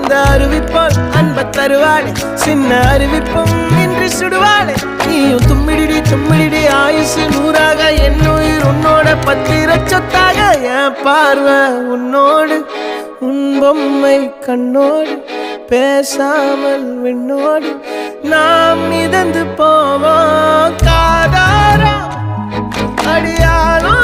அந்த அறிவிப்பால் அன்ப தருவாளே சின்ன அறிவிப்பும் இன்றி சுடுவாளே நீயும் தும்மிடி தும்மிடி ஆயுசு நூறாக என்னுயிர் உன்னோட பத்திர சொத்தாக என் பார்வை உன்னோடு உன் பொம்மை கண்ணோடு பேசாமல் விண்ணோடு நாம் மிதந்து போவோம் காதாரா அடியாளோ